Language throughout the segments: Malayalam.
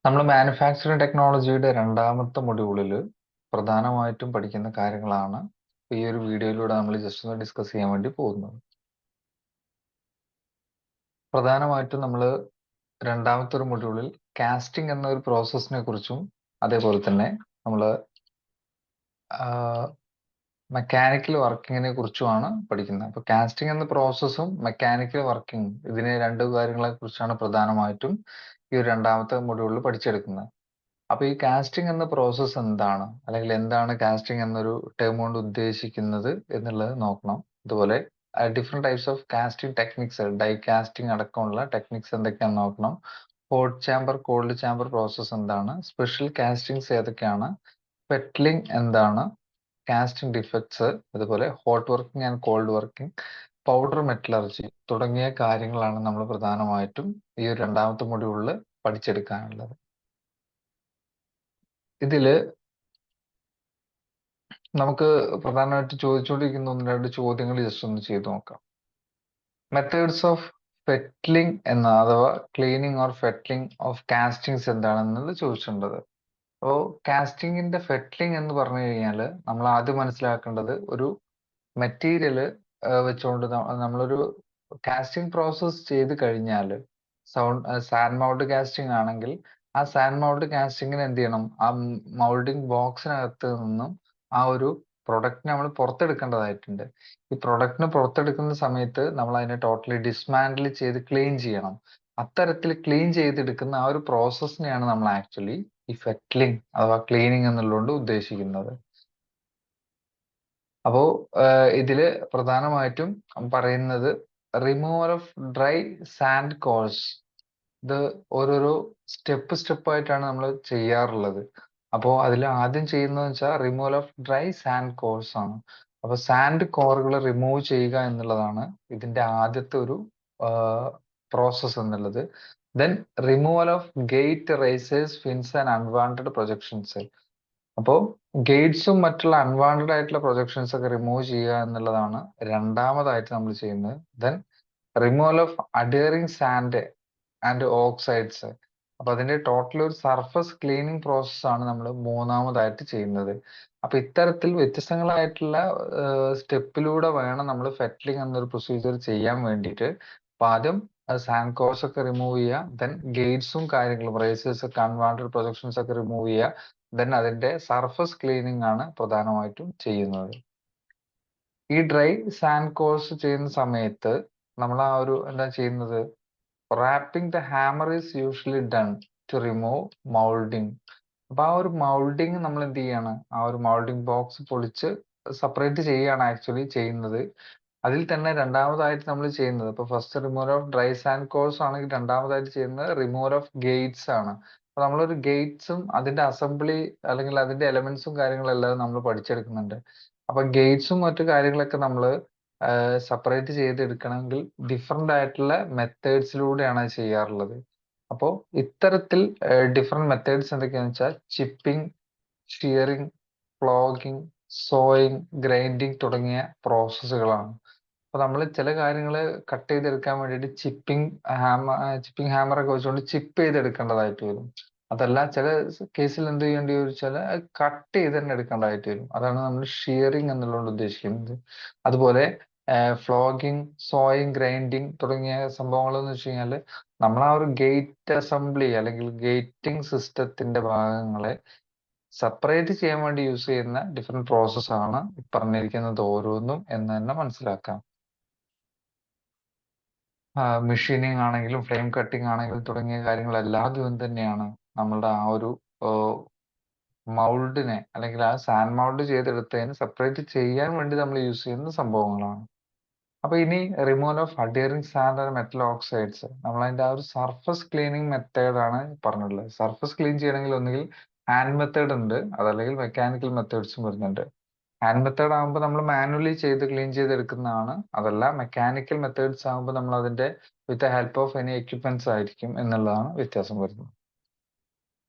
നമ്മൾ മാനുഫാക്ചറിങ് ടെക്നോളജിയുടെ രണ്ടാമത്തെ മൊഡ്യൂളിൽ പ്രധാനമായിട്ടും പഠിക്കുന്ന കാര്യങ്ങളാണ് ഈ ഒരു വീഡിയോയിലൂടെ നമ്മൾ ജസ്റ്റ് ഒന്ന് ഡിസ്കസ് ചെയ്യാൻ വേണ്ടി പോകുന്നത്. പ്രധാനമായിട്ടും നമ്മൾ രണ്ടാമത്തെ ഒരു മൊഡ്യൂളിൽ കാസ്റ്റിംഗ് എന്ന ഒരു പ്രോസസ്സിനെ കുറിച്ചും അതേപോലെ തന്നെ നമ്മൾ മെക്കാനിക്കൽ വർക്കിങ്ങിനെ കുറിച്ചുമാണ് പഠിക്കുന്നത്. അപ്പോൾ കാസ്റ്റിംഗ് എന്ന പ്രോസസ്സും മെക്കാനിക്കൽ വർക്കിംഗ് ഇതിനെ രണ്ട് കാര്യങ്ങളെ കുറിച്ചാണ് പ്രധാനമായിട്ടും ഈ ഒരു രണ്ടാമത്തെ മൊഡ്യൂളിൽ പഠിച്ചെടുക്കുന്നത്. അപ്പൊ ഈ കാസ്റ്റിംഗ് എന്ന പ്രോസസ്സ് എന്താണ്, അല്ലെങ്കിൽ എന്താണ് കാസ്റ്റിംഗ് എന്നൊരു ടേം കൊണ്ട് ഉദ്ദേശിക്കുന്നത് എന്നുള്ളത് നോക്കണം. അതുപോലെ different types of casting techniques, die casting അടക്കമുള്ള ടെക്നിക്സ് എന്തൊക്കെയാണെന്ന് നോക്കണം. Hot chamber, cold chamber process എന്താണ്, സ്പെഷ്യൽ കാസ്റ്റിംഗ്സ് ഏതൊക്കെയാണ്, ഫെറ്റ്ലിംഗ് എന്താണ്, കാസ്റ്റിംഗ് ഡിഫക്ട്സ്, അതുപോലെ hot working and cold working, powder metallurgy തുടങ്ങിയ കാര്യങ്ങളാണ് നമ്മൾ പ്രധാനമായിട്ടും ഈ ഒരു രണ്ടാമത്തെ മൊഡ്യൂളിൽ പഠിച്ചെടുക്കാനുള്ളത്. ഇതില് നമുക്ക് പ്രധാനമായിട്ട് ചോദിച്ചുകൊണ്ടിരിക്കുന്ന ഒന്ന് രണ്ട് ചോദ്യങ്ങൾ ജസ്റ്റ് ഒന്ന് ചെയ്തു നോക്കാം. മെത്തേഡ്സ് ഓഫ് ഫെറ്റ്ലിംഗ് എന്ന അഥവാ ക്ലീനിങ് ഓർ ഫെറ്റ്ലിംഗ് ഓഫ് കാസ്റ്റിംഗ്സ് എന്താണെന്നത് ചോദിച്ചിട്ടുള്ളത്. അപ്പോൾ കാസ്റ്റിംഗിന്റെ ഫെറ്റ്ലിംഗ് എന്ന് പറഞ്ഞു കഴിഞ്ഞാൽ നമ്മൾ ആദ്യം മനസ്സിലാക്കേണ്ടത് ഒരു മെറ്റീരിയല് വെച്ചുകൊണ്ട് നമ്മളൊരു കാസ്റ്റിംഗ് പ്രോസസ്സ് ചെയ്ത് കഴിഞ്ഞാൽ സാൻഡ് മൗൾഡ് കാസ്റ്റിംഗ് ആണെങ്കിൽ ആ സാൻഡ് മൗൾഡ് കാസ്റ്റിംഗിന് എന്ത് ചെയ്യണം, ആ മൗൾഡിംഗ് ബോക്സിനകത്ത് നിന്നും ആ ഒരു പ്രൊഡക്റ്റിനെ നമ്മൾ പുറത്തെടുക്കേണ്ടതായിട്ടുണ്ട്. ഈ പ്രൊഡക്റ്റിനെ പുറത്തെടുക്കുന്ന സമയത്ത് നമ്മൾ അതിനെ ടോട്ടലി ഡിസ്മാൻഡിൽ ചെയ്ത് ക്ലീൻ ചെയ്യണം. അത്തരത്തിൽ ക്ലീൻ ചെയ്തെടുക്കുന്ന ആ ഒരു പ്രോസസ്സിനെയാണ് നമ്മൾ ആക്ച്വലി ഈ ഫെറ്റ്ലിംഗ് അഥവാ ക്ലീനിങ് എന്നുള്ളതുകൊണ്ട് ഉദ്ദേശിക്കുന്നത്. അപ്പോ ഇതില് പ്രധാനമായിട്ടും പറയുന്നത് removal of dry sand course. ഇത് ഓരോരോ സ്റ്റെപ്പ് ആയിട്ടാണ് നമ്മൾ ചെയ്യാറുള്ളത്. അപ്പോൾ അതിൽ ആദ്യം ചെയ്യുന്നത് വെച്ചാൽ removal of dry sand course ആണ്. അപ്പൊ സാൻഡ് കോറുകൾ റിമൂവ് ചെയ്യുക എന്നുള്ളതാണ് ഇതിന്റെ ആദ്യത്തെ ഒരു പ്രോസസ്സ് എന്നുള്ളത്. Then removal of gate razors, fins and unwanted projections. അപ്പോൾ ഗേറ്റ്സും മറ്റുള്ള അൺവാണ്ടഡ് ആയിട്ടുള്ള പ്രൊജക്ഷൻസ് ഒക്കെ റിമൂവ് ചെയ്യുക എന്നുള്ളതാണ് രണ്ടാമതായിട്ട് നമ്മൾ ചെയ്യുന്നത്. Then removal of adhering sand and oxides. അപ്പൊ അതിന്റെ ടോട്ടൽ ഒരു സർഫസ് ക്ലീനിങ് പ്രോസസ് ആണ് നമ്മൾ മൂന്നാമതായിട്ട് ചെയ്യുന്നത്. അപ്പൊ ഇത്തരത്തിൽ വ്യത്യസ്തങ്ങളായിട്ടുള്ള സ്റ്റെപ്പിലൂടെ വേണം നമ്മൾ ഫെറ്റ്ലിംഗ് എന്നൊരു പ്രൊസീജിയർ ചെയ്യാൻ വേണ്ടിയിട്ട്. അപ്പൊ ആദ്യം സാൻഡ് കോഴ്സ് ഒക്കെ റിമൂവ് ചെയ്യുക, ദെൻ ഗേറ്റ്സും കാര്യങ്ങളും റേസേഴ്സ് ഒക്കെ അൺവാണ്ടഡ് പ്രൊജക്ഷൻസ് ഒക്കെ റിമൂവ് ചെയ്യുക, ദെൻ അതിന്റെ സർഫസ് ക്ലീനിങ് ആണ് പ്രധാനമായിട്ടും ചെയ്യുന്നത്. ഈ ഡ്രൈ സാൻഡ് കോഴ്സ് ചെയ്യുന്ന സമയത്ത് നമ്മൾ ആ ഒരു എന്താ ചെയ്യുന്നത്, rapping the hammer is usually done to remove moulding. അപ്പൊ ആ ഒരു മൗൾഡിങ് നമ്മൾ എന്ത് ചെയ്യാണ്, ആ ഒരു മൗൾഡിങ് ബോക്സ് പൊളിച്ച് സെപ്പറേറ്റ് ചെയ്യുകയാണ് ആക്ച്വലി ചെയ്യുന്നത്. അതിൽ തന്നെ രണ്ടാമതായിട്ട് നമ്മൾ ചെയ്യുന്നത്, ഇപ്പൊ first removal of dry sand cores ആണെങ്കിൽ രണ്ടാമതായിട്ട് ചെയ്യുന്നത് റിമൂവൽ ഓഫ് ഗേറ്റ്സ് ആണ്. അപ്പൊ നമ്മളൊരു ഗേറ്റ്സും അതിന്റെ അസംബ്ലി അല്ലെങ്കിൽ അതിന്റെ എലമെന്റ്സും കാര്യങ്ങളെല്ലാം നമ്മൾ പഠിച്ചെടുക്കുന്നുണ്ട്. അപ്പൊ ഗേറ്റ്സും മറ്റു കാര്യങ്ങളൊക്കെ നമ്മൾ സെപ്പറേറ്റ് ചെയ്തെടുക്കണമെങ്കിൽ ഡിഫറെന്റ് ആയിട്ടുള്ള മെത്തേഡ്സിലൂടെയാണ് അത് ചെയ്യാറുള്ളത്. അപ്പോൾ ഇത്തരത്തിൽ ഡിഫറെന്റ് മെത്തേഡ്സ് എന്തൊക്കെയാണെന്ന് വെച്ചാൽ ചിപ്പിംഗ്, ഷിയറിംഗ്, ഫ്ലോഗിംഗ്, സോയിങ്, ഗ്രൈൻഡിങ് തുടങ്ങിയ പ്രോസസ്സുകളാണ്. അപ്പൊ നമ്മൾ ചില കാര്യങ്ങൾ കട്ട് ചെയ്തെടുക്കാൻ വേണ്ടിയിട്ട് ചിപ്പിംഗ് ഹാമർ ഒക്കെ വെച്ചുകൊണ്ട് ചിപ്പ് ചെയ്തെടുക്കേണ്ടതായിട്ട് വരും. അതല്ല ചില കേസിൽ എന്ത് ചെയ്യേണ്ടി വെച്ചാൽ കട്ട് ചെയ്ത് തന്നെ എടുക്കേണ്ടതായിട്ട് വരും. അതാണ് നമ്മൾ ഷിയറിംഗ് എന്നുള്ളത് ഉദ്ദേശിക്കുന്നത്. അതുപോലെ ഫ്ലോഗിംഗ്, സോയിങ്, ഗ്രൈൻഡിങ് തുടങ്ങിയ സംഭവങ്ങൾ എന്ന് വെച്ച് കഴിഞ്ഞാൽ നമ്മൾ ആ ഒരു ഗേറ്റ് അസംബ്ലി അല്ലെങ്കിൽ ഗേറ്റിംഗ് സിസ്റ്റത്തിന്റെ ഭാഗങ്ങളെ സെപ്പറേറ്റ് ചെയ്യാൻ വേണ്ടി യൂസ് ചെയ്യുന്ന ഡിഫറെന്റ് പ്രോസസ് ആണ് പറഞ്ഞിരിക്കുന്നത് ഓരോന്നും എന്ന് തന്നെ മനസ്സിലാക്കാം. മെഷീനിങ് ആണെങ്കിലും ഫ്ലെയിം കട്ടിംഗ് ആണെങ്കിലും തുടങ്ങിയ കാര്യങ്ങളെല്ലാം ഇതും തന്നെയാണ് നമ്മളുടെ ആ ഒരു മൗൾഡിനെ അല്ലെങ്കിൽ ആ സാൻഡ് മൗൾഡ് ചെയ്തെടുത്തതിന് സെപ്പറേറ്റ് ചെയ്യാൻ വേണ്ടി നമ്മൾ യൂസ് ചെയ്യുന്ന സംഭവങ്ങളാണ്. അപ്പൊ ഇനി removal of adhering sand and metal oxides, നമ്മൾ അതിന്റെ ആ ഒരു സർഫസ് ക്ലീനിങ് മെത്തേഡ് ആണ് പറഞ്ഞിട്ടുള്ളത്. സർഫസ് ക്ലീൻ ചെയ്യണമെങ്കിൽ ഒന്നുകിൽ ഹാൻഡ് മെത്തേഡ് ഉണ്ട്, അതല്ലെങ്കിൽ മെക്കാനിക്കൽ മെത്തേഡ്സും വരുന്നുണ്ട്. ഹാൻഡ് മെത്തേഡ് ആകുമ്പോൾ നമ്മൾ മാനുവലി ചെയ്ത് ക്ലീൻ ചെയ്തെടുക്കുന്നതാണ്. അതല്ല മെക്കാനിക്കൽ മെത്തേഡ്സ് ആകുമ്പോൾ നമ്മൾ അതിന്റെ with the help of any equipments ആയിരിക്കും എന്നുള്ളതാണ് വ്യത്യാസം വരുന്നത്.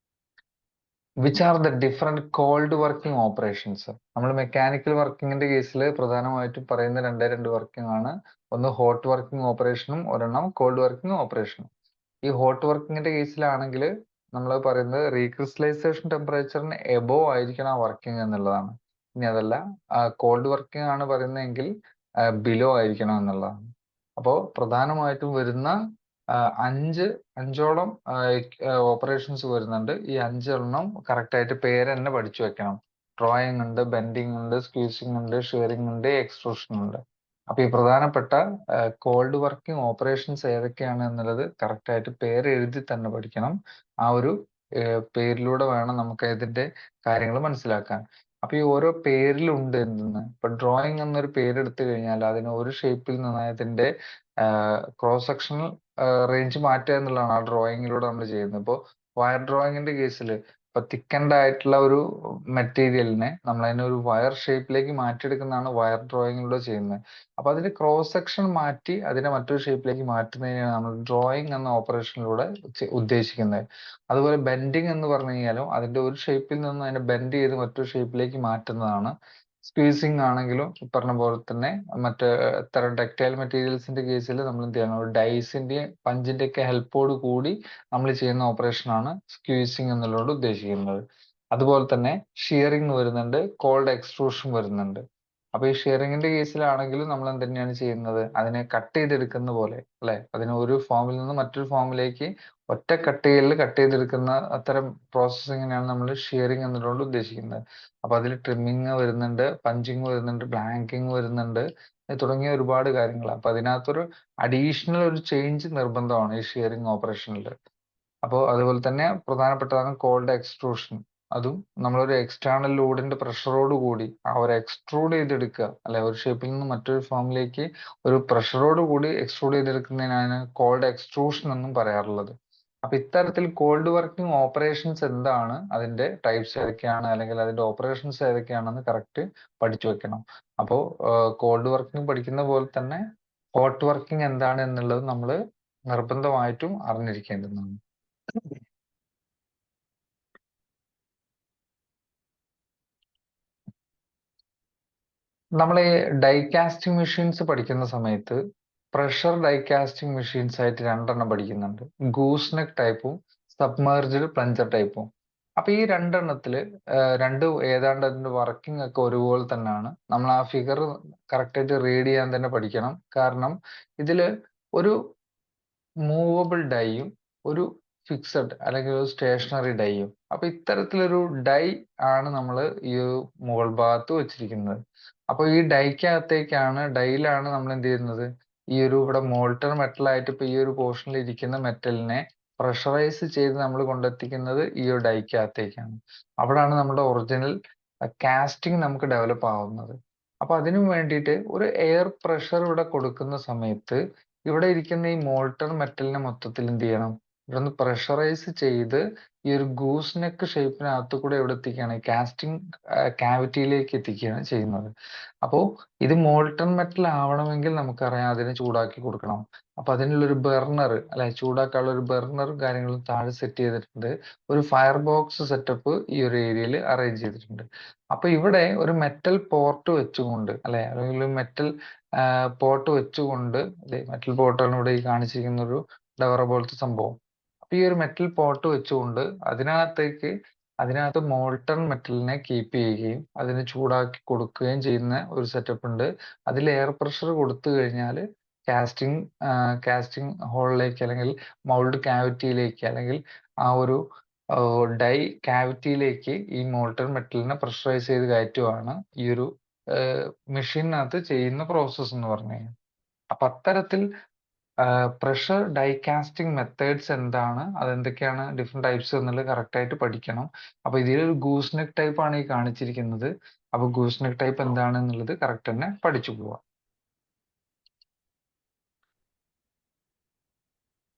Which are the different cold working operations. നമ്മൾ മെക്കാനിക്കൽ വർക്കിങ്ങിന്റെ കേസിൽ പ്രധാനമായിട്ടും പറയുന്ന രണ്ട് വർക്കിംഗ് ആണ്. ഒന്ന് ഹോട്ട് വർക്കിംഗ് ഓപ്പറേഷനും ഒരെണ്ണം കോൾഡ് വർക്കിംഗ് ഓപ്പറേഷനും. ഈ ഹോട്ട് വർക്കിങ്ങിന്റെ കേസിലാണെങ്കിൽ നമ്മൾ പറയുന്നത് റീക്രിസ്റ്റലൈസേഷൻ ടെമ്പറേച്ചറിന് എബോവ് ആയിരിക്കണം ആ വർക്കിംഗ് എന്നുള്ളതാണ്. ഇനി അതല്ല കോൾഡ് വർക്കിംഗ് ആണ് പറയുന്നതെങ്കിൽ ബിലോ ആയിരിക്കണം എന്നുള്ളതാണ്. അപ്പോൾ പ്രധാനമായിട്ടും വരുന്ന അഞ്ചോളം ഓപ്പറേഷൻസ് വരുന്നുണ്ട്. ഈ 5 കറക്റ്റ് ആയിട്ട് പേര് തന്നെ പഠിച്ചു വെക്കണം. ഡ്രോയിങ് ഉണ്ട്, ബെൻഡിങ് ഉണ്ട്, സ്ക്വീസിങ് ഉണ്ട്, ഷിയറിംഗ് ഉണ്ട്, എക്സ്ട്രൂഷൻ ഉണ്ട്. അപ്പൊ ഈ പ്രധാനപ്പെട്ട കോൾഡ് വർക്കിംഗ് ഓപ്പറേഷൻസ് ഏതൊക്കെയാണ് എന്നുള്ളത് കറക്റ്റ് ആയിട്ട് പേര് എഴുതി തന്നെ പഠിക്കണം. ആ ഒരു പേരിലൂടെ വേണം നമുക്ക് ഇതിന്റെ കാര്യങ്ങൾ മനസ്സിലാക്കാൻ. അപ്പൊ ഈ ഓരോ പേരിലുണ്ട് എന്തെന്ന്. ഇപ്പൊ ഡ്രോയിങ് എന്നൊരു പേരെടുത്തു കഴിഞ്ഞാൽ അതിന് ഒരു ഷേപ്പിൽ നിന്ന് അതിന്റെ ക്രോസ് സെക്ഷണൽ റേഞ്ച് മാറ്റുക എന്നുള്ളതാണ് ആ ഡ്രോയിങ്ങിലൂടെ നമ്മൾ ചെയ്യുന്നത്. ഇപ്പോൾ വയർ ഡ്രോയിങ്ങിന്റെ കേസിൽ ഇപ്പൊ തിക്കൻഡ് ആയിട്ടുള്ള ഒരു മെറ്റീരിയലിനെ നമ്മൾ അതിനെ ഒരു വയർ ഷേപ്പിലേക്ക് മാറ്റിയെടുക്കുന്നതാണ് വയർ ഡ്രോയിങ്ങിലൂടെ ചെയ്യുന്നത്. അപ്പൊ അതിന്റെ ക്രോസ് സെക്ഷൻ മാറ്റി അതിനെ മറ്റൊരു ഷേപ്പിലേക്ക് മാറ്റുന്നതിനെയാണ് നമ്മൾ ഡ്രോയിങ് എന്ന ഓപ്പറേഷനിലൂടെ ഉദ്ദേശിക്കുന്നത്. അതുപോലെ ബെൻഡിങ് എന്ന് പറഞ്ഞു കഴിഞ്ഞാലും അതിന്റെ ഒരു ഷേപ്പിൽ നിന്ന് അതിനെ ബെൻഡ് ചെയ്ത് മറ്റൊരു ഷേപ്പിലേക്ക് മാറ്റുന്നതാണ്. സ്ക്വീസിങ് ആണെങ്കിലും ഈ പറഞ്ഞ പോലെ തന്നെ മറ്റ് ഇത്തരം ടെക്സ്റ്റൈൽ മെറ്റീരിയൽസിന്റെ കേസിൽ നമ്മൾ എന്ത് ചെയ്യണം, ഒരു ഡൈസിന്റെയും പഞ്ചിന്റെ ഒക്കെ ഹെൽപ്പോട് കൂടി നമ്മൾ ചെയ്യുന്ന ഓപ്പറേഷൻ ആണ് സ്ക്വീസിങ് എന്നുള്ളതുകൊണ്ട് ഉദ്ദേശിക്കുന്നത്. അതുപോലെ തന്നെ ഷിയറിംഗ് വരുന്നുണ്ട്, കോൾഡ് എക്സ്ട്രൂഷൻ വരുന്നുണ്ട്. അപ്പൊ ഈ ഷിയറിംഗിന്റെ കേസിലാണെങ്കിലും നമ്മൾ എന്ത് തന്നെയാണ് ചെയ്യുന്നത്, അതിനെ കട്ട് ചെയ്തെടുക്കുന്ന പോലെ അല്ലെ, അതിനെ ഒരു ഫോമിൽ നിന്ന് മറ്റൊരു ഫോമിലേക്ക് ഒറ്റ കട്ട് ചെയ്തെടുക്കുന്ന അത്തരം പ്രോസസ്സിങ്ങിനെയാണ് നമ്മൾ ഷിയറിംഗ് എന്നുള്ളതുകൊണ്ട് ഉദ്ദേശിക്കുന്നത്. അപ്പൊ അതിൽ ട്രിമ്മിങ് വരുന്നുണ്ട്, പഞ്ചിങ് വരുന്നുണ്ട്, ബ്ലാങ്കിങ് വരുന്നുണ്ട്, തുടങ്ങിയ ഒരുപാട് കാര്യങ്ങൾ. അപ്പൊ അതിനകത്തൊരു അഡീഷണൽ ഒരു ചേഞ്ച് നിർബന്ധമാണ് ഈ ഷിയറിംഗ് ഓപ്പറേഷനിൽ. അപ്പോൾ അതുപോലെ തന്നെ പ്രധാനപ്പെട്ടതാണ് കോൾഡ് എക്സ്ട്രൂഷൻ. അതും നമ്മളൊരു എക്സ്റ്റേണൽ ലോഡിന്റെ പ്രഷറോട് കൂടി അവർ എക്സ്ട്രൂഡ് ചെയ്തെടുക്കുക അല്ലെ, ഒരു ഷേപ്പിൽ നിന്ന് മറ്റൊരു ഫോമിലേക്ക് ഒരു പ്രഷറോട് കൂടി എക്സ്ട്രൂഡ് ചെയ്തെടുക്കുന്നതിനാണ് കോൾഡ് എക്സ്ട്രൂഷൻ എന്നും പറയാറുള്ളത്. അപ്പൊ ഇത്തരത്തിൽ കോൾഡ് വർക്കിംഗ് ഓപ്പറേഷൻസ് എന്താണ്, അതിന്റെ ടൈപ്സ് ഏതൊക്കെയാണ്, അല്ലെങ്കിൽ അതിന്റെ ഓപ്പറേഷൻസ് ഏതൊക്കെയാണെന്ന് കറക്റ്റ് പഠിച്ചു വെക്കണം. അപ്പോൾ കോൾഡ് വർക്കിംഗ് പഠിക്കുന്ന പോലെ തന്നെ ഹോട്ട് വർക്കിംഗ് എന്താണ് എന്നുള്ളത് നമ്മൾ നിർബന്ധമായിട്ടും അറിഞ്ഞിരിക്കേണ്ടതാണ്. നമ്മൾ ഈ ഡൈ കാസ്റ്റിംഗ് മെഷീൻസ് പഠിക്കുന്ന സമയത്ത് പ്രഷർ ഡൈ കാസ്റ്റിംഗ് മെഷീൻസ് ആയിട്ട് 2 പഠിക്കുന്നുണ്ട്. ഗൂസ് നെക്ക് ടൈപ്പും സബ്മേർജ്ഡ് പ്ലഞ്ചർ ടൈപ്പും. അപ്പൊ ഈ രണ്ടെണ്ണത്തില് രണ്ടും ഏതാണ്ട് അതിന്റെ വർക്കിംഗ് ഒക്കെ ഒരുപോലെ തന്നെയാണ്. നമ്മൾ ആ ഫിഗർ കറക്റ്റ് ആയിട്ട് റീഡ് ചെയ്യാൻ തന്നെ പഠിക്കണം. കാരണം ഇതില് ഒരു മൂവബിൾ ഡൈയും ഒരു ഫിക്സഡ് അല്ലെങ്കിൽ ഒരു സ്റ്റേഷനറി ഡൈയും. അപ്പൊ ഇത്തരത്തിലൊരു ഡൈ ആണ് നമ്മൾ ഈ മുകൾ ഭാഗത്ത് വെച്ചിരിക്കുന്നത്. അപ്പൊ ഈ ഡൈയിലാണ് നമ്മൾ എന്ത് ചെയ്യുന്നത്, ഈ ഒരു ഇവിടെ മോൾട്ടർ മെറ്റൽ ആയിട്ട് ഇപ്പൊ ഈ ഒരു പോർഷനിൽ ഇരിക്കുന്ന മെറ്റലിനെ പ്രഷറൈസ് ചെയ്ത് നമ്മൾ കൊണ്ടെത്തിക്കുന്നത് ഈ ഒരു ഡൈക്കകത്തേക്കാണ്. അവിടാണ് നമ്മുടെ ഒറിജിനൽ കാസ്റ്റിംഗ് നമുക്ക് ഡെവലപ്പ് ആവുന്നത്. അപ്പൊ അതിനു വേണ്ടിയിട്ട് ഒരു എയർ പ്രഷർ ഇവിടെ കൊടുക്കുന്ന സമയത്ത് ഇവിടെ ഇരിക്കുന്ന ഈ മോൾട്ടർ മെറ്റലിനെ മൊത്തത്തിൽ എന്ത് ചെയ്യണം, ഇവിടെ ഒന്ന് പ്രഷറൈസ് ചെയ്ത് ഈ ഒരു ഗൂസ് നെക്ക് ഷേപ്പിനകത്ത് കൂടെ എവിടെ എത്തിക്കുകയാണ്, കാസ്റ്റിംഗ് ക്യാവിറ്റിയിലേക്ക് എത്തിക്കുകയാണ് ചെയ്യുന്നത്. അപ്പോൾ ഇത് മോൾട്ടൺ മെറ്റൽ ആവണമെങ്കിൽ നമുക്കറിയാം അതിനെ ചൂടാക്കി കൊടുക്കണം. അപ്പൊ അതിനുള്ളൊരു ബർണർ അല്ലെ, ചൂടാക്കാനുള്ള ഒരു ബർണറും കാര്യങ്ങളും താഴെ സെറ്റ് ചെയ്തിട്ടുണ്ട്. ഒരു ഫയർ ബോക്സ് സെറ്റപ്പ് ഈ ഒരു ഏരിയയിൽ അറേഞ്ച് ചെയ്തിട്ടുണ്ട്. അപ്പൊ ഇവിടെ ഒരു മെറ്റൽ പോർട്ട് വെച്ചുകൊണ്ട് അല്ലെ, അല്ലെങ്കിൽ മെറ്റൽ പോട്ട് വെച്ചുകൊണ്ട് മെറ്റൽ പോട്ടാണ് ഇവിടെ ഈ കാണിച്ചിരിക്കുന്ന ഒരു ഡവറ പോലത്തെ സംഭവം. അപ്പൊ ഈ ഒരു മെറ്റൽ പോട്ട് വെച്ചുകൊണ്ട് അതിനകത്ത് മോൾട്ടൺ മെറ്റലിനെ കീപ്പ് ചെയ്യുകയും അതിനെ ചൂടാക്കി കൊടുക്കുകയും ചെയ്യുന്ന ഒരു സെറ്റപ്പ് ഉണ്ട്. അതിൽ എയർ പ്രഷർ കൊടുത്തു കഴിഞ്ഞാൽ കാസ്റ്റിംഗ് കാസ്റ്റിംഗ് ഹോളിലേക്ക് അല്ലെങ്കിൽ മൗൾഡ് ക്യാവിറ്റിയിലേക്ക് അല്ലെങ്കിൽ ആ ഒരു ഡൈ ക്യാവിറ്റിയിലേക്ക് ഈ മോൾട്ടൺ മെറ്റലിനെ പ്രഷറൈസ് ചെയ്ത് കയറ്റുവാണ് ഈ ഒരു മെഷീനകത്ത് ചെയ്യുന്ന പ്രോസസ്സ് എന്ന് പറഞ്ഞു കഴിഞ്ഞാൽ. അപ്പൊ അത്തരത്തിൽ പ്രഷർ ഡൈ കാസ്റ്റിംഗ് മെത്തേഡ്സ് എന്താണ്, അതെന്തൊക്കെയാണ് ഡിഫറെന്റ് ടൈപ്സ് എന്നുള്ളത് കറക്റ്റ് ആയിട്ട് പഠിക്കണം. അപ്പൊ ഇതിലൊരു ഗൂസ് നെക്ക് ടൈപ്പ് ആണ് ഈ കാണിച്ചിരിക്കുന്നത്. അപ്പൊ ഗൂസ് നെക്ക് ടൈപ്പ് എന്താണ് എന്നുള്ളത് കറക്റ്റ് തന്നെ പഠിച്ചു പോവാം.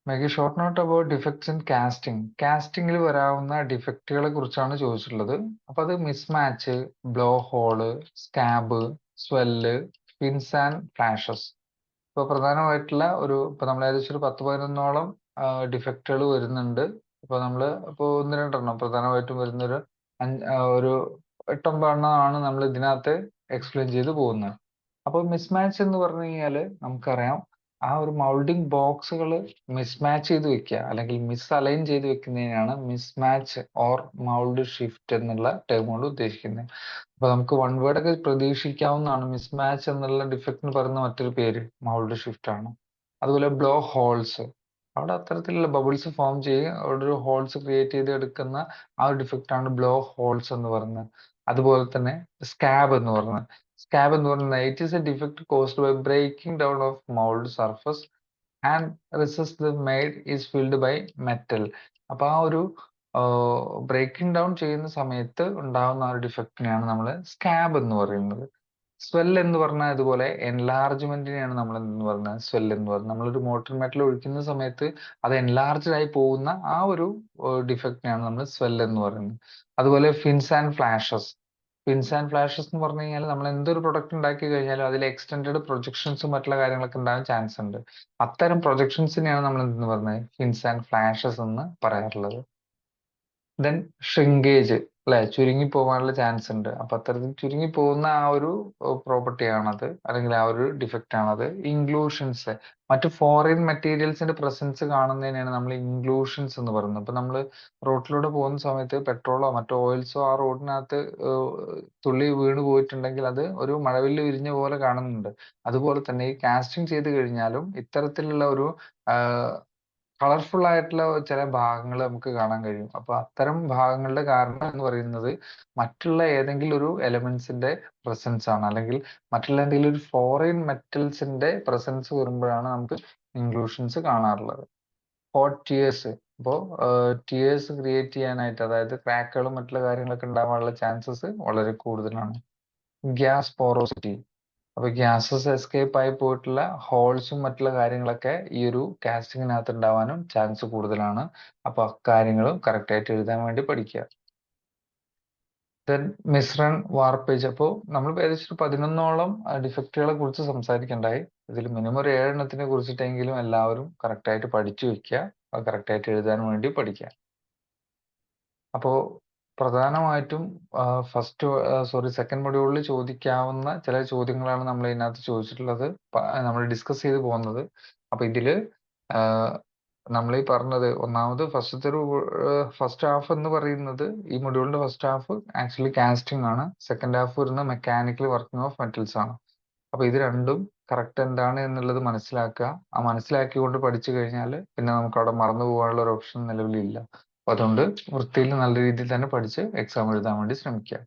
Make short note about defects in casting. കാസ്റ്റിംഗിൽ വരാവുന്ന ഡിഫക്റ്റുകളെ കുറിച്ചാണ് ചോദിച്ചിട്ടുള്ളത്. അപ്പൊ അത് mismatch, blow hole, scab, swell, pins and flashes. ഇപ്പൊ പ്രധാനമായിട്ടുള്ള ഇപ്പൊ നമ്മൾ ഏകദേശം ഒരു 10-11ഓളം ഡിഫക്റ്റുകൾ വരുന്നുണ്ട്. ഇപ്പൊ നമ്മള് ഇപ്പൊ 1-2 പ്രധാനമായിട്ടും വരുന്നൊരു ഒരു 8-9 നമ്മൾ ഇതിനകത്ത് എക്സ്പ്ലെയിൻ ചെയ്ത് പോകുന്നത്. അപ്പൊ മിസ്മാച്ച് എന്ന് പറഞ്ഞു കഴിഞ്ഞാൽ നമുക്കറിയാം, ആ ഒരു മൗൾഡിംഗ് ബോക്സുകൾ മിസ്മാച്ച് ചെയ്ത് വെക്കുക അല്ലെങ്കിൽ മിസ് അലൈൻ ചെയ്ത് വെക്കുന്നതിനാണ് മിസ്മാച്ച് ഓർ മൗൾഡ് ഷിഫ്റ്റ് എന്നുള്ള ടേം കൊണ്ട് ഉദ്ദേശിക്കുന്നത്. അപ്പൊ നമുക്ക് വൺ വേർഡ് ഒക്കെ പ്രതീക്ഷിക്കാവുന്നതാണ്. മിസ്മാച്ച് എന്നുള്ള ഡിഫക്റ്റിന് പറയുന്ന മറ്റൊരു പേര് മൗൾഡ് ഷിഫ്റ്റ് ആണ്. അതുപോലെ ബ്ലോ ഹോൾസ്, അവിടെ അത്തരത്തിലുള്ള ബബിൾസ് ഫോം ചെയ്യുക, അവിടെ ഒരു ഹോൾസ് ക്രിയേറ്റ് ചെയ്ത് എടുക്കുന്ന ആ ഒരു ഡിഫക്റ്റ് ആണ് ബ്ലോ ഹോൾസ് എന്ന് പറയുന്നത്. അതുപോലെ തന്നെ സ്കാബ് എന്ന് പറയുന്നത്, സ്കാബ് എന്ന് പറയുന്നത് it is a defect caused by breaking down of mould surface and recess the made is filled by metal. അപ്പൊ ആ ഒരു ബ്രേക്കിംഗ് ഡൗൺ ചെയ്യുന്ന സമയത്ത് ഉണ്ടാകുന്ന ആ ഒരു ഡിഫക്റ്റിനെയാണ് നമ്മൾ സ്കാബ് എന്ന് പറയുന്നത്. സ്വെൽ എന്ന് പറഞ്ഞാൽ ഇതുപോലെ എൻലാർജ്മെന്റിനെയാണ് നമ്മൾ എന്ന് പറയുന്നത് സ്വെൽ എന്ന് പറയുന്നത്. നമ്മളൊരു മോട്ടർ മെറ്റൽ ഒഴിക്കുന്ന സമയത്ത് അത് എൻലാർജ്ഡ് ആയി പോകുന്ന ആ ഒരു ഡിഫക്റ്റിനെയാണ് നമ്മൾ സ്വെൽ എന്ന് പറയുന്നത്. അതുപോലെ fins and flashes, fins and flashes എന്ന് പറഞ്ഞു കഴിഞ്ഞാൽ നമ്മൾ എന്തൊരു പ്രൊഡക്റ്റ് ഉണ്ടാക്കി കഴിഞ്ഞാലും അതിൽ എക്സ്റ്റെൻഡഡ് പ്രൊജക്ഷൻസും മറ്റുള്ള കാര്യങ്ങളൊക്കെ ഉണ്ടാകാൻ ചാൻസ് ഉണ്ട്. അത്തരം പ്രൊജക്ഷൻസിനെയാണ് നമ്മൾ എന്തെന്ന് പറയുന്നത് ഫിൻസ് ആൻഡ് ഫ്ലാഷസ് എന്ന് പറയാറുള്ളത്. ദെൻ ഷ്രിങ്കേജ്, അല്ലെ, ചുരുങ്ങി പോകാനുള്ള ചാൻസ് ഉണ്ട്. അപ്പൊ അത്തരത്തിൽ ചുരുങ്ങി പോകുന്ന ആ ഒരു പ്രോപ്പർട്ടി ആണത്, അല്ലെങ്കിൽ ആ ഒരു ഡിഫക്റ്റ് ആണത്. ഇൻക്ലൂഷൻസ്, മറ്റു ഫോറിൻ മെറ്റീരിയൽസിന്റെ പ്രസൻസ് കാണുന്നതിനാണ് നമ്മൾ ഇൻക്ലൂഷൻസ് എന്ന് പറയുന്നത്. അപ്പൊ നമ്മൾ റോഡിലൂടെ പോകുന്ന സമയത്ത് പെട്രോളോ മറ്റോ ഓയിൽസോ ആ റോഡിനകത്ത് തുള്ളി വീണ് പോയിട്ടുണ്ടെങ്കിൽ അത് ഒരു മഴവില്ല് വിരിഞ്ഞ പോലെ കാണുന്നുണ്ട്. അതുപോലെ തന്നെ ഈ കാസ്റ്റിംഗ് ചെയ്ത് കഴിഞ്ഞാലും ഇത്തരത്തിലുള്ള ഒരു കളർഫുൾ ആയിട്ടുള്ള ചില ഭാഗങ്ങൾ നമുക്ക് കാണാൻ കഴിയും. അപ്പൊ അത്തരം ഭാഗങ്ങളുടെ കാരണം എന്ന് പറയുന്നത് മറ്റുള്ള ഏതെങ്കിലും ഒരു എലമെന്റ്സിന്റെ പ്രസൻസ് ആണ്, അല്ലെങ്കിൽ മറ്റുള്ള എന്തെങ്കിലും ഒരു ഫോറിൻ മെറ്റൽസിന്റെ പ്രസൻസ് വരുമ്പോഴാണ് നമുക്ക് ഇൻക്ലൂഷൻസ് കാണാറുള്ളത്. ഹോട്ട് ടിയേഴ്സ്, അപ്പോൾ ടിയേഴ്സ് ക്രിയേറ്റ് ചെയ്യാനായിട്ട്, അതായത് ക്രാക്കുകളും മറ്റുള്ള കാര്യങ്ങളൊക്കെ ഉണ്ടാവാനുള്ള ചാൻസസ് വളരെ കൂടുതലാണ്. ഗ്യാസ് പോറോസിറ്റി, അപ്പൊ ഗ്യാസസ് എസ്കേപ്പ് ആയി പോയിട്ടുള്ള ഹോൾസും മറ്റുള്ള കാര്യങ്ങളൊക്കെ ഈ ഒരു കാസ്റ്റിങ്ങിനകത്ത് ഉണ്ടാവാനും ചാൻസ് കൂടുതലാണ്. അപ്പൊ അക്കാര്യങ്ങളും കറക്റ്റ് ആയിട്ട് എഴുതാൻ വേണ്ടി പഠിക്കുക. ദെൻ മിശ്രൺ വാർപ്പേജ്, അപ്പോൾ നമ്മൾ ഏകദേശം 11ഓളം ഡിഫക്റ്റുകളെ കുറിച്ച് സംസാരിക്കണ്ടായി. ഇതിൽ മിനിമം ഒരു 7 എണ്ണത്തിനെ കുറിച്ചിട്ടെങ്കിലും എല്ലാവരും കറക്റ്റ് ആയിട്ട് പഠിച്ചു വെക്കുക, അത് കറക്റ്റ് ആയിട്ട് എഴുതാൻ വേണ്ടി പഠിക്കുക. അപ്പോ പ്രധാനമായിട്ടും സെക്കൻഡ് മൊഡ്യൂളിൽ ചോദിക്കാവുന്ന ചില ചോദ്യങ്ങളാണ് നമ്മൾ ഇതിനകത്ത് ചോദിച്ചിട്ടുള്ളത്, നമ്മൾ ഡിസ്കസ് ചെയ്ത് പോകുന്നത്. അപ്പൊ ഇതില് നമ്മൾ ഈ പറഞ്ഞത് ഒന്നാമത് ഫസ്റ്റ് ഹാഫ് എന്ന് പറയുന്നത്, ഈ മൊഡ്യൂളിന്റെ ഫസ്റ്റ് ഹാഫ് ആക്ച്വലി കാസ്റ്റിംഗ് ആണ്. സെക്കൻഡ് ഹാഫ് വരുന്നത് മെക്കാനിക്കൽ വർക്കിംഗ് ഓഫ് മെറ്റൽസ് ആണ്. അപ്പൊ ഇത് രണ്ടും കറക്റ്റ് എന്താണ് എന്നുള്ളത് മനസ്സിലാക്കുക. ആ മനസ്സിലാക്കിക്കൊണ്ട് പഠിച്ചു കഴിഞ്ഞാൽ പിന്നെ നമുക്ക് അവിടെ മറന്നു പോകാനുള്ള ഒരു ഓപ്ഷൻ നിലവിലില്ല. അപ്പൊ അതുകൊണ്ട് വൃത്തിയിൽ നല്ല രീതിയിൽ തന്നെ പഠിച്ച് എക്സാം എഴുതാൻ വേണ്ടി ശ്രമിക്കുക.